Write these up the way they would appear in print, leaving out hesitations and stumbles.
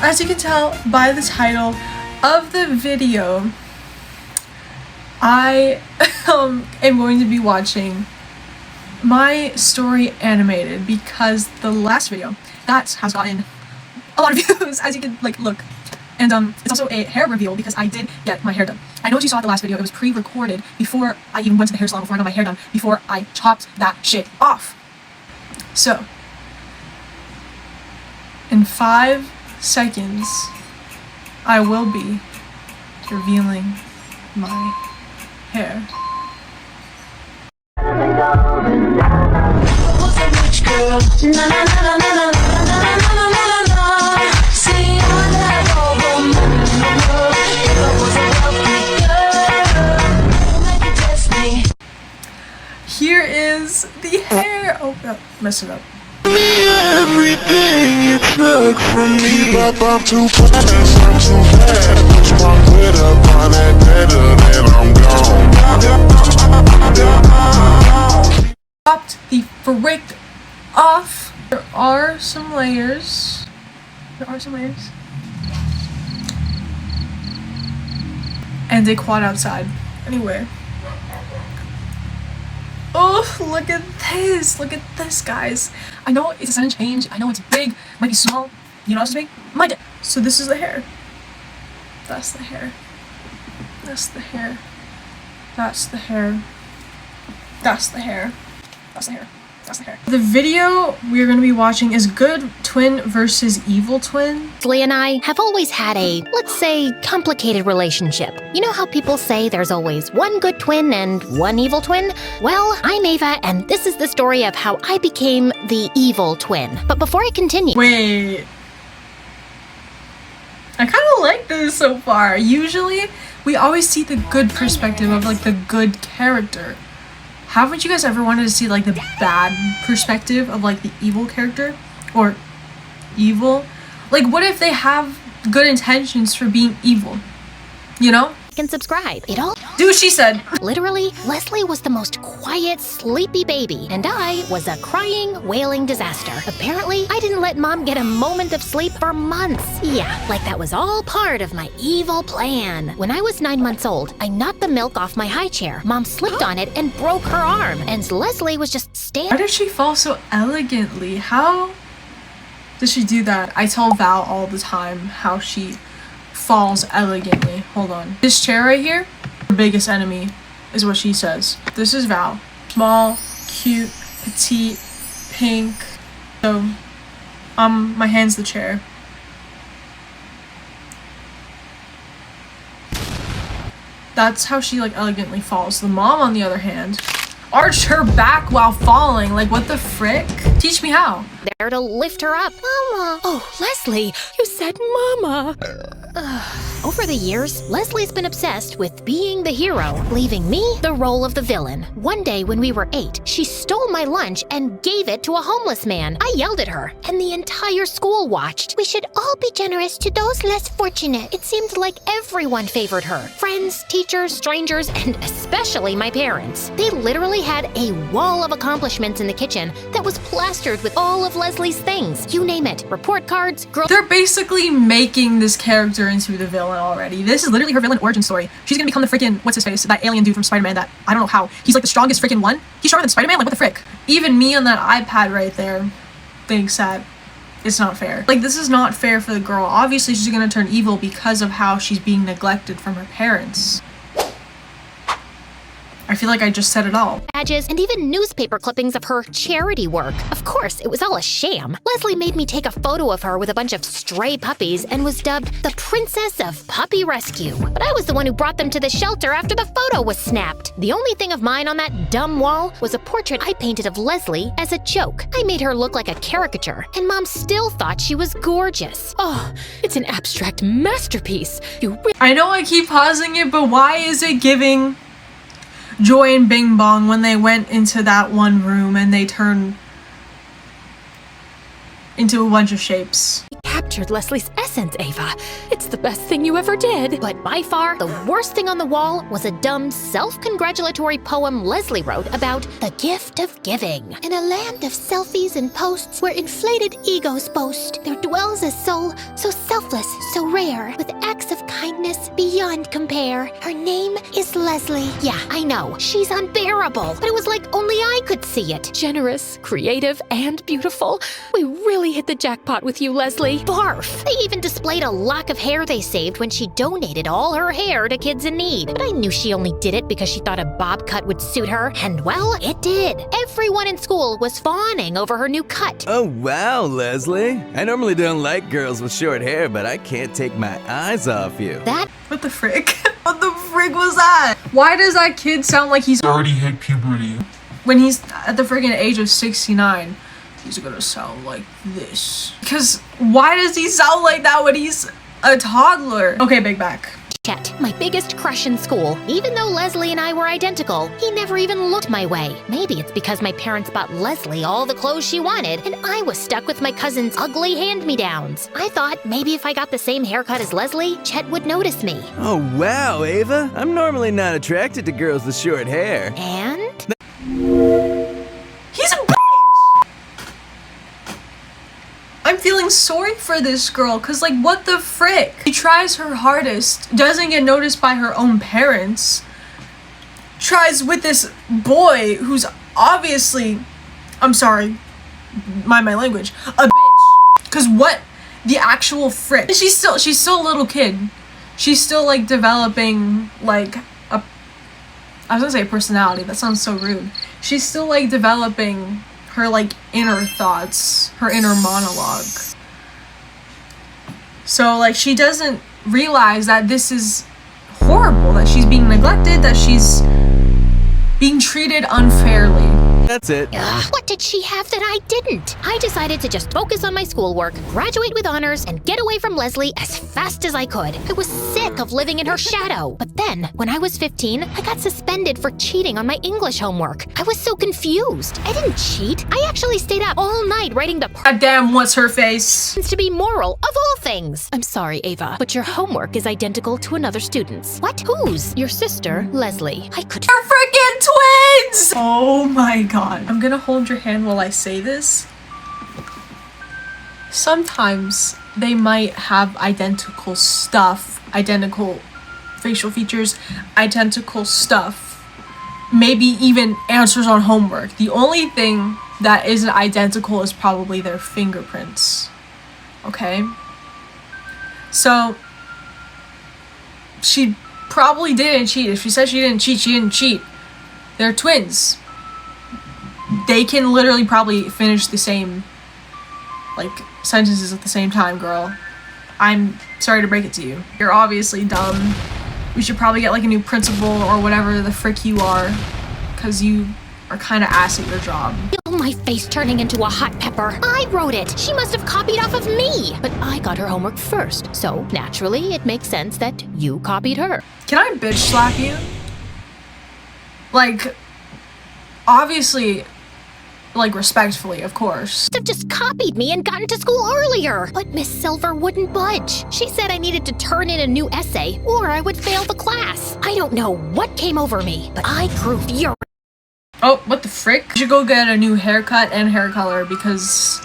as you can tell by the title of the video, I am going to be watching my story animated because the last video that has gotten a lot of views, as you can look. And it's also a hair reveal because I did get my hair done. I know what you saw at the last video, it was pre-recorded before I even went to the hair salon, before I got my hair done, before I chopped that shit off. So, in 5 seconds, I will be revealing my hair. Here is the hair. Oh, messed it up. Everything you took from me, but I'm too fast, I'm too bad. Push my glitter, find that better, then I'm gone. Chopped the frick off. There are some layers. And a quad outside. Anyway. Oh, look at this. Look at this, guys. I know it's a sudden change. I know it's big. Might be small. You know what's big? My dick. So this is the hair. That's the hair. That's the hair. That's the hair. That's the hair. That's the hair. That's the hair. The video we're going to be watching is Good Twin versus Evil Twin. Leslie and I have always had a, let's say, complicated relationship. You know how people say there's always one good twin and one evil twin? Well, I'm Ava, and this is the story of how I became the evil twin. But before I continue... Wait. I kind of like this so far. Usually, we always see the good perspective of the good character. Haven't you guys ever wanted to see the bad perspective of the evil character? Or evil? What if they have good intentions for being evil? You know? And subscribe. It all... Do what she said. Literally, Leslie was the most quiet, sleepy baby, and I was a crying, wailing disaster. Apparently, I didn't let Mom get a moment of sleep for months. Yeah, that was all part of my evil plan. When I was 9 months old, I knocked the milk off my high chair. Mom slipped on it and broke her arm, and Leslie was just standing... Why did she fall so elegantly? How did she do that? I tell Val all the time how she falls elegantly. Hold on. This chair right here, her biggest enemy, is what she says. This is Val. Small, cute, petite, pink. So, my hand's the chair. That's how she elegantly falls. The mom, on the other hand, arched her back while falling. What the frick? Teach me how. There to lift her up. Mama. Oh, Leslie, you said mama. Over the years, Leslie's been obsessed with being the hero, leaving me the role of the villain. One day when we were 8, she stole my lunch and gave it to a homeless man. I yelled at her, and the entire school watched. We should all be generous to those less fortunate. It seemed like everyone favored her. Friends, teachers, strangers, and especially my parents. They literally had a wall of accomplishments in the kitchen that was plastered with all of Leslie's things. You name it. Report cards, They're basically making this character into the villain already. This is literally her villain origin story. She's gonna become the freaking, what's his face, that alien dude from Spider-Man that, I don't know how. He's the strongest freaking one. He's stronger than Spider-Man? What the frick? Even me on that iPad right there thinks that it's not fair. This is not fair for the girl. Obviously, she's gonna turn evil because of how she's being neglected from her parents. I feel like I just said it all. Badges, and even newspaper clippings of her charity work. Of course, it was all a sham. Leslie made me take a photo of her with a bunch of stray puppies and was dubbed the Princess of Puppy Rescue. But I was the one who brought them to the shelter after the photo was snapped. The only thing of mine on that dumb wall was a portrait I painted of Leslie as a joke. I made her look like a caricature, and Mom still thought she was gorgeous. Oh, it's an abstract masterpiece. I know I keep pausing it, but why is it giving Joy and Bing Bong when they went into that one room and they turned into a bunch of shapes? captured Leslie's essence, Ava. It's the best thing you ever did. But by far, the worst thing on the wall was a dumb, self-congratulatory poem Leslie wrote about the gift of giving. In a land of selfies and posts where inflated egos boast, there dwells a soul so selfless, so rare, with acts of kindness beyond compare. Her name is Leslie. Yeah, I know, she's unbearable, but it was like only I could see it. Generous, creative, and beautiful. We really hit the jackpot with you, Leslie. Barf! They even displayed a lock of hair they saved when she donated all her hair to kids in need. But I knew she only did it because she thought a bob cut would suit her, and well, it did. Everyone in school was fawning over her new cut. Oh wow, Leslie. I normally don't like girls with short hair, but I can't take my eyes off you. That What the frick? What the frick was that? Why does that kid sound like he's Already hit puberty. when he's at the friggin' age of 69? He's gonna sound like this. Because why does he sound like that when he's a toddler? Okay, big back. Chet, my biggest crush in school. Even though Leslie and I were identical, he never even looked my way. Maybe it's because my parents bought Leslie all the clothes she wanted, and I was stuck with my cousin's ugly hand-me-downs. I thought maybe if I got the same haircut as Leslie, Chet would notice me. Oh wow, Ava. I'm normally not attracted to girls with short hair. And He's a bitch! I'm feeling sorry for this girl, cause like what the frick? She tries her hardest, doesn't get noticed by her own parents, tries with this boy who's obviously, I'm sorry, mind my language, a bitch. Cause what the actual frick? She's still a little kid. She's still like developing like I was gonna say personality, that sounds so rude. She's still like developing her like inner thoughts, her inner monologue. So like she doesn't realize that this is horrible, that she's being neglected, that she's being treated unfairly. That's it. ugh, what did she have that I didn't? I decided to just focus on my schoolwork, graduate with honors, and get away from Leslie as fast as I could. I was sick of living in her shadow. But then, when I was 15, I got suspended for cheating on my English homework. I was so confused. I didn't cheat. I actually stayed up all night writing the Goddamn, what's her face? to be moral of all things. I'm sorry, Ava, but your homework is identical to another student's. What? Whose? Your sister, Leslie. I could They're freaking twins! Oh my god. I'm gonna hold your hand while I say this. Sometimes they might have identical stuff, identical facial features, identical stuff, maybe even answers on homework. The only thing that isn't identical is probably their fingerprints. Okay? So, she probably didn't cheat. If she said she didn't cheat, she didn't cheat. They're twins. They can literally probably finish the same, like, sentences at the same time, girl. I'm sorry to break it to you. You're obviously dumb. We should probably get, like, a new principal or whatever the frick you are, because you are kind of ass at your job. feel my face turning into a hot pepper. I wrote it. She must have copied off of me. But I got her homework first, so naturally it makes sense that you copied her. Can I bitch slap you? Like, obviously, like, respectfully, of course. Have just copied me and gotten to school earlier. But Miss Silver wouldn't budge. She said I needed to turn in a new essay or I would fail the class. I don't know what came over me, but I grew furious. Oh, what the frick? You should go get a new haircut and hair color because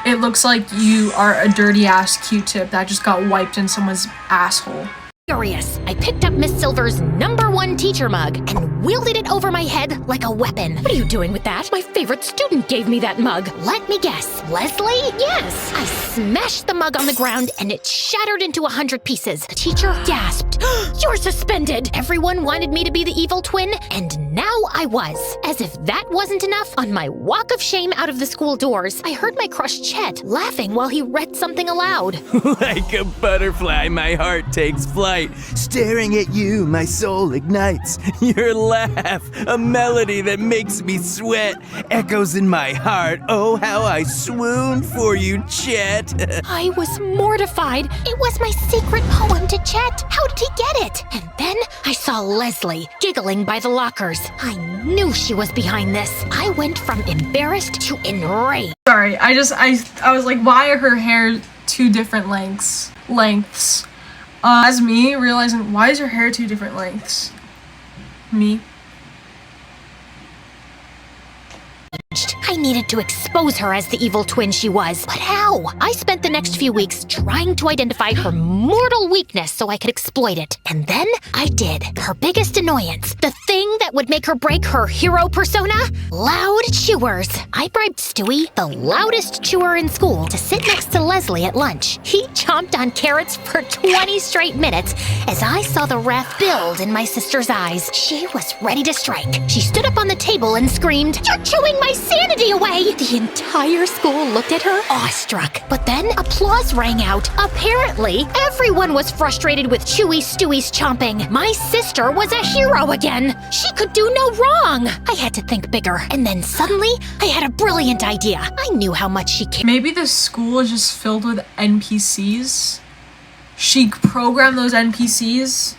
it looks like you are a dirty ass Q-tip that just got wiped in someone's asshole. I picked up Miss Silver's #1 teacher mug and wielded it over my head like a weapon. What are you doing with that? My favorite student gave me that mug. Let me guess. Leslie? Yes. I smashed the mug on the ground and it shattered into 100 pieces. The teacher gasped. You're suspended. Everyone wanted me to be the evil twin, and now I was. As if that wasn't enough, on my walk of shame out of the school doors, I heard my crush Chet laughing while he read something aloud. Like a butterfly, my heart takes flight. Staring at you, my soul ignites. Your laugh, a melody that makes me sweat, echoes in my heart. Oh, how I swoon for you, Chet. I was mortified. It was my secret poem to Chet. How did he get it? And then I saw Leslie giggling by the lockers. I knew she was behind this. I went from embarrassed to enraged. Sorry, I was like, why are her hair two different lengths. As me realizing, why is her hair two different lengths? Me. I needed to expose her as the evil twin she was. But how? I spent the next few weeks trying to identify her mortal weakness so I could exploit it. And then I did. Her biggest annoyance, the thing that would make her break her hero persona? Loud chewers. I bribed Stewie, the loudest chewer in school, to sit next to Leslie at lunch. He chomped on carrots for 20 straight minutes as I saw the wrath build in my sister's eyes. She was ready to strike. She stood up on the table and screamed, "You're chewing my sanity away!" The entire school looked at her, awestruck. But then applause rang out. Apparently, everyone was frustrated with Chewy Stewie's chomping. My sister was a hero again. She could do no wrong. I had to think bigger. And then suddenly, I had a brilliant idea. I knew how much she cared. Maybe the school is just filled with NPCs. She programmed those NPCs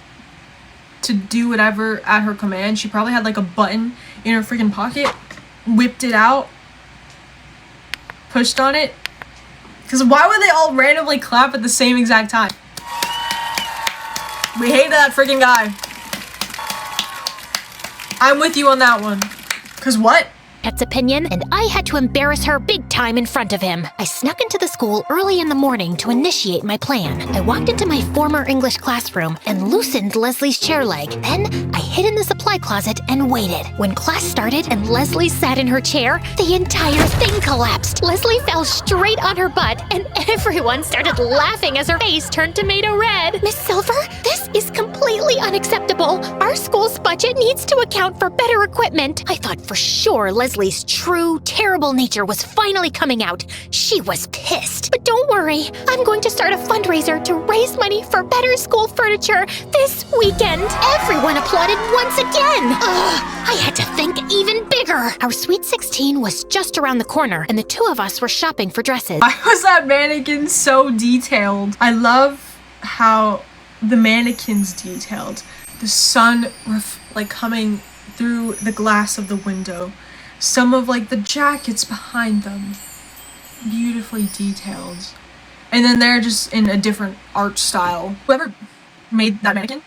to do whatever at her command. She probably had like a button in her freaking pocket, whipped it out, pushed on it. Because why would they all randomly clap at the same exact time? We hate that freaking guy. I'm with you on that one. Because what? Pet's opinion, and I had to embarrass her big time in front of him. I snuck into the school early in the morning to initiate my plan. I walked into my former English classroom and loosened Leslie's chair leg. Then I hid in the supply closet and waited. When class started and Leslie sat in her chair, the entire thing collapsed. Leslie fell straight on her butt, and everyone started laughing as her face turned tomato red. Miss Silver, this is completely unacceptable. Our school's budget needs to account for better equipment. I thought for sure Leslie's true, terrible nature was finally coming out. She was pissed. But don't worry, I'm going to start a fundraiser to raise money for better school furniture this weekend. Everyone applauded once again. I had to think even bigger. Our Sweet 16 was just around the corner, and the two of us were shopping for dresses. Why was that mannequin so detailed? I love how the mannequin's detailed. The sun like coming through the glass of the window. Some of like the jackets behind them, beautifully detailed. And then they're just in a different art style. Whoever made that mannequin,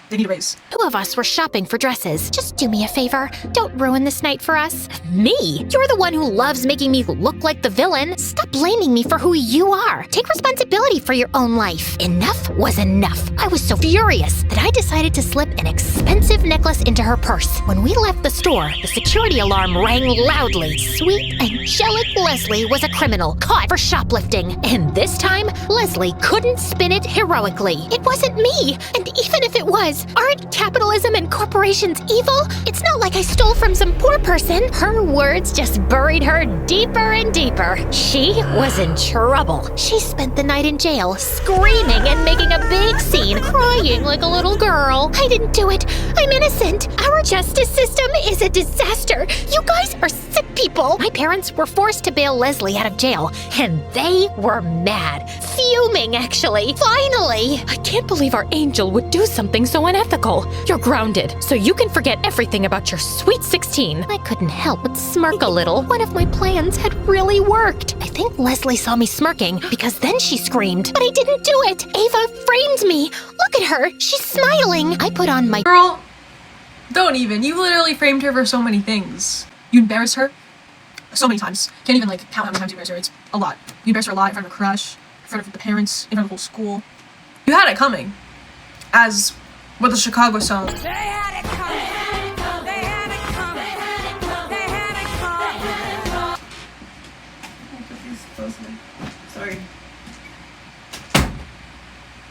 they need a raise. Two of us were shopping for dresses. Just do me a favor. Don't ruin this night for us. Me? You're the one who loves making me look like the villain. Stop blaming me for who you are. Take responsibility for your own life. Enough was enough. I was so furious that I decided to slip an expensive necklace into her purse. When we left the store, the security alarm rang loudly. Sweet, angelic Leslie was a criminal caught for shoplifting. And this time, Leslie couldn't spin it heroically. It wasn't me. And even if it was, aren't capitalism and corporations evil? It's not like I stole from some poor person. Her words just buried her deeper and deeper. She was in trouble. She spent the night in jail, screaming and making a big scene, crying like a little girl. I didn't do it. I'm innocent. Our justice system is a disaster. You guys are sick people. My parents were forced to bail Leslie out of jail, and they were mad. Fuming, actually. Finally! I can't believe our angel would do something so unethical. You're grounded, so you can forget everything about your Sweet 16. I couldn't help but smirk a little. One of my plans had really worked. I think Leslie saw me smirking because then she screamed. But I didn't do it. Ava framed me. Look at her. She's smiling. I put on my... Girl, don't even. You literally framed her for so many things. You embarrassed her so many times. Can't even like count how many times you embarrassed her. It's a lot. You embarrassed her a lot in front of her crush, in front of the parents, in front of the whole school. You had it coming. As with the Chicago song. They had it coming. They had it coming. They had it coming. Sorry.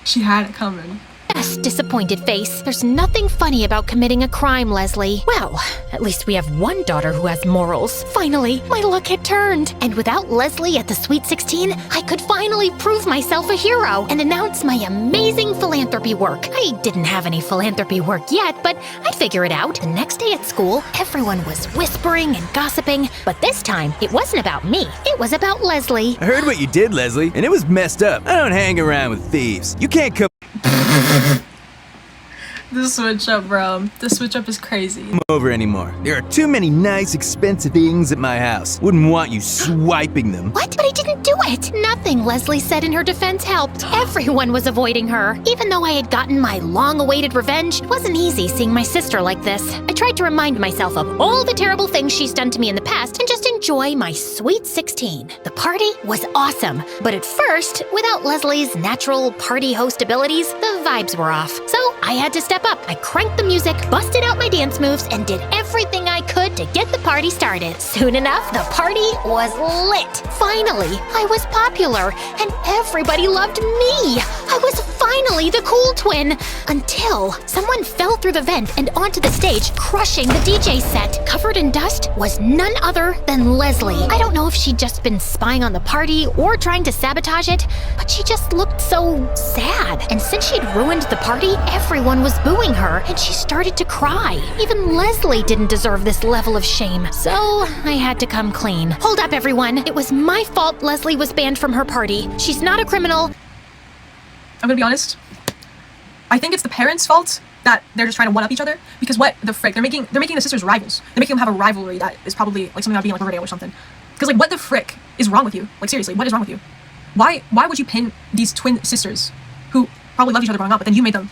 She had it coming. Yes, disappointed face. There's nothing funny about committing a crime, Leslie. Well, at least we have one daughter who has morals. Finally, my luck had turned. And without Leslie at the Sweet 16, I could finally prove myself a hero and announce my amazing philanthropy work. I didn't have any philanthropy work yet, but I'd figure it out. The next day at school, everyone was whispering and gossiping, but this time, it wasn't about me. It was about Leslie. I heard what you did, Leslie, and it was messed up. I don't hang around with thieves. You can't come. The switch up, bro. The switch up is crazy. Over anymore. There are too many nice, expensive things at my house. Wouldn't want you swiping them. What? But I didn't do it. Nothing Leslie said in her defense helped. Everyone was avoiding her. Even though I had gotten my long-awaited revenge, it wasn't easy seeing my sister like this. I tried to remind myself of all the terrible things she's done to me in the past and just enjoy my sweet 16. The party was awesome, but at first, without Leslie's natural party host abilities, the vibes were off. So I had to step up. I cranked the music, busted out my dance moves, and did everything I could to get the party started. Soon enough, the party was lit. Finally, I was popular, and everybody loved me. I was finally the cool twin, until someone fell through the vent and onto the stage, crushing the DJ set. Covered in dust was none other than Leslie. I don't know if she'd just been spying on the party or trying to sabotage it, but she just looked so sad. And since she'd ruined the party, everyone was booing her, and she started to cry. Even Leslie didn't deserve this level of shame, so I had to come clean. Hold up, everyone. It was my fault Leslie was banned from her party. She's not a criminal. I'm gonna be honest. I think it's the parents' fault that they're just trying to one-up each other. Because what the frick? They're making the sisters rivals. They're making them have a rivalry that is probably like something that would be like Riverdale or something. Because like, what the frick is wrong with you? Like seriously, what is wrong with you? Why would you pin these twin sisters who probably loved each other growing up, but then you made them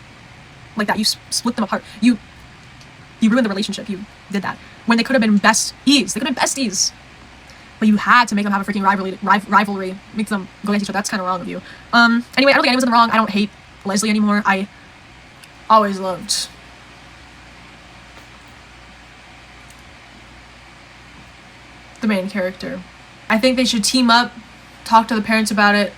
like that? You split them apart. You ruined the relationship. You did that when they could have been besties. They could have been besties. But you had to make them have a freaking rivalry, make them go against each other. That's kind of wrong of you. Anyway, I don't think anyone's in the wrong. I don't hate Leslie anymore. I always loved the main character. I think they should team up, talk to the parents about it.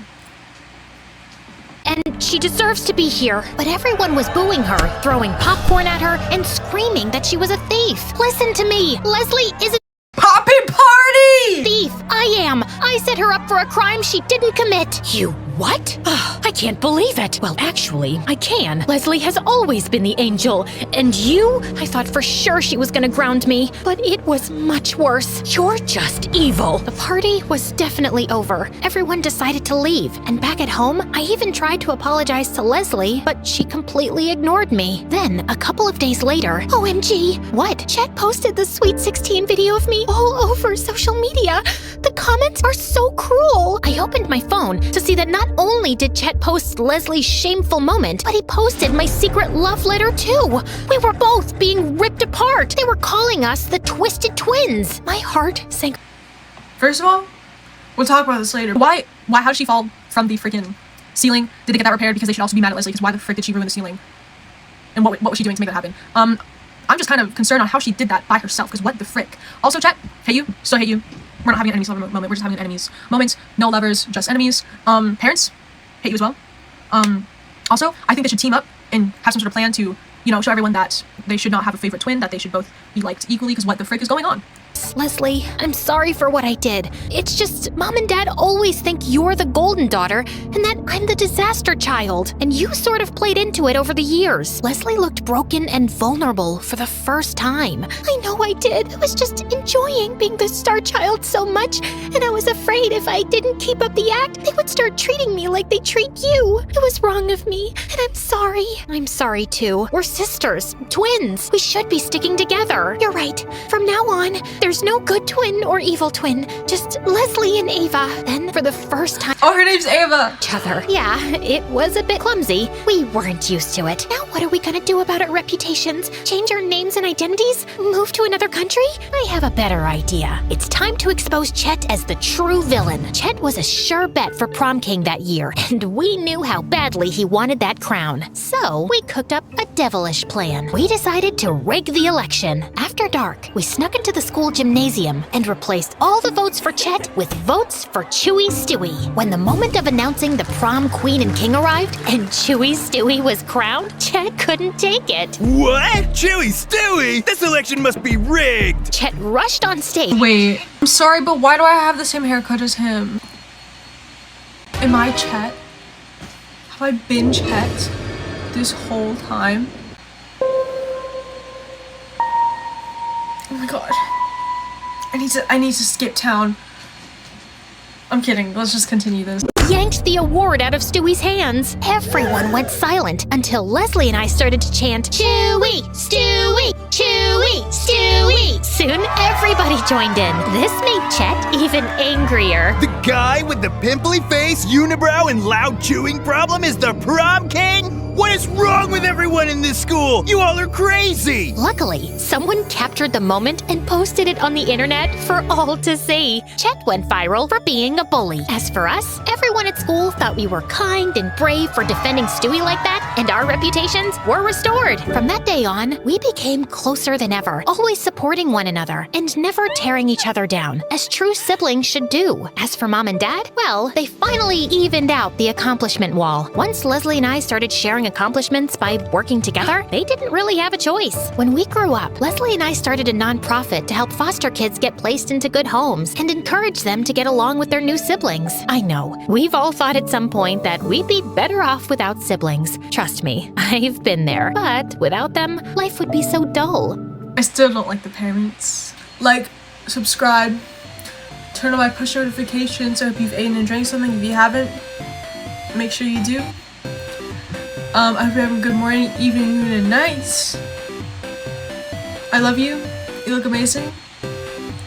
And she deserves to be here. But everyone was booing her, throwing popcorn at her, and screaming that she was a thief. Listen to me. Leslie isn't Poppy party! thief. I am. I set her up for a crime she didn't commit. You what? I can't believe it. Well, actually, I can. Leslie has always been the angel. And you? I thought for sure she was gonna ground me. But it was much worse. You're just evil. The party was definitely over. Everyone decided to leave. And back at home, I even tried to apologize to Leslie, but she completely ignored me. Then, a couple of days later, OMG, what? Chet posted the Sweet 16 video of me all over social media. The comments are so cruel. I opened my phone to see that not only did Chet post Leslie's shameful moment, but he posted my secret love letter too. We were both being ripped apart. They were calling us the Twisted Twins. My heart sank. First of all, we'll talk about this later. How did she fall from the freaking ceiling? Did they get that repaired? Because they should also be mad at Leslie, because why the frick did she ruin the ceiling? And what was she doing to make that happen? I'm just kind of concerned on how she did that by herself, because what the frick? Also, chat, hate you, still hate you. We're not having an enemies lover moment, we're just having an enemies moment. No lovers, just enemies. Parents, hate you as well. Also, I think they should team up and have some sort of plan to, you know, show everyone that they should not have a favorite twin, that they should both be liked equally, because what the frick is going on? Leslie, I'm sorry for what I did. It's just Mom and Dad always think you're the golden daughter and that I'm the disaster child. And you sort of played into it over the years. Leslie looked broken and vulnerable for the first time. I know I did. I was just enjoying being the star child so much, and I was afraid if I didn't keep up the act, they would start treating me like they treat you. It was wrong of me, and I'm sorry. I'm sorry too. We're sisters, twins. We should be sticking together. You're right. From now on, there's no good twin or evil twin, just Leslie and Ava. Then, for the first time, Oh, her name's Ava! each other. Yeah, it was a bit clumsy. We weren't used to it. Now what are we gonna do about our reputations? Change our names and identities? Move to another country? I have a better idea. It's time to expose Chet as the true villain. Chet was a sure bet for prom king that year, and we knew how badly he wanted that crown. So, we cooked up a devilish plan. We decided to rig the election. After dark, we snuck into the school gymnasium and replaced all the votes for Chet with votes for Chewy Stewie. When the moment of announcing the prom queen and king arrived and Chewy Stewie was crowned, Chet couldn't take it. What? Chewy Stewie? This election must be rigged! Chet rushed on stage. Wait, I'm sorry, but why do I have the same haircut as him? Am I Chet? Have I been Chet this whole time? Oh my god. I need to skip town. I'm kidding, let's just continue this. yanked the award out of Stewie's hands. Everyone went silent until Leslie and I started to chant, Chewy, Stewie, Chewy, Stewie. Soon everybody joined in. This made Chet even angrier. The guy with the pimply face, unibrow, and loud chewing problem is the prom king? What is wrong with everyone in this school? You all are crazy! Luckily, someone captured the moment and posted it on the internet for all to see. Chet went viral for being a bully. As for us, everyone at school thought we were kind and brave for defending Stewie like that, and our reputations were restored. From that day on, we became closer than ever, always supporting one another and never tearing each other down, as true siblings should do. As for Mom and Dad, well, they finally evened out the accomplishment wall. Once Leslie and I started sharing accomplishments by working together, they didn't really have a choice. When we grew up, Leslie and I started a nonprofit to help foster kids get placed into good homes and encourage them to get along with their new siblings. I know, we've all thought at some point that we'd be better off without siblings. Trust me, I've been there. But without them, life would be so dull. I still don't like the parents. Like, subscribe, turn on my push notifications. I hope you've eaten and drank something. If you haven't, make sure you do. I hope you have a good morning, evening, noon, and night. I love you. You look amazing.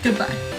Goodbye.